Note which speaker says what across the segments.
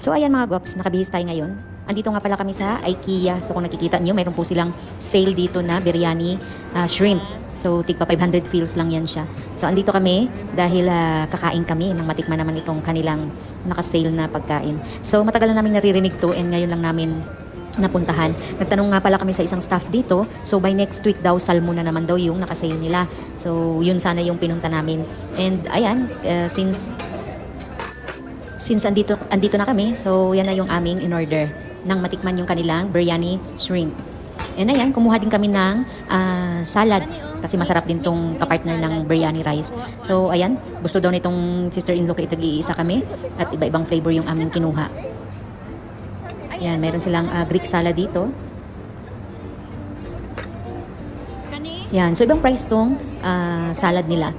Speaker 1: So ayan mga gops, nakabihis tayo ngayon. Andito nga pala kami sa IKEA. So kung nakikita nyo, mayroon po silang sale dito na biryani shrimp. So tigpa 500 fils lang yan siya. So andito kami dahil kakain kami nang matikman naman itong kanilang naka-sale na pagkain. So matagal na namin naririnig to and ngayon lang namin napuntahan. Nagtanong nga pala kami sa isang staff dito. So by next week daw, salmon na naman daw yung naka-sale nila. So yun sana yung pinunta namin. And ayan, since andito na kami, so yan na yung aming in order nang matikman yung kanilang biryani shrimp. And ayan, kumuha din kami ng salad kasi masarap din tong kapartner ng biryani rice. So ayan, gusto daw nitong sister-in-law ko, itag-iisa kami at iba-ibang flavor yung aming kinuha. Ayan, meron silang Greek salad dito. Yan, so ibang price tong salad nila.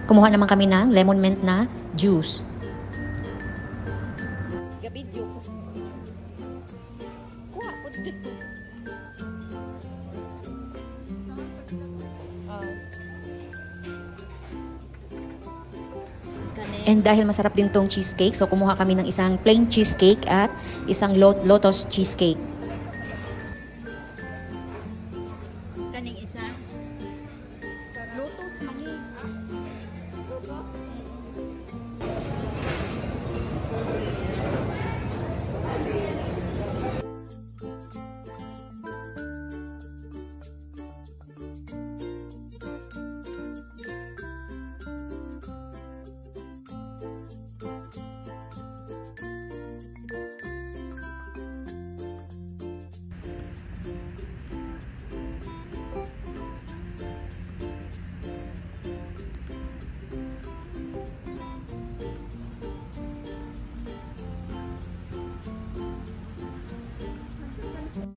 Speaker 1: Kumuha naman kami ng lemon mint na juice. And dahil masarap din tong cheesecake, so kumuha kami ng isang plain cheesecake at isang lotus cheesecake.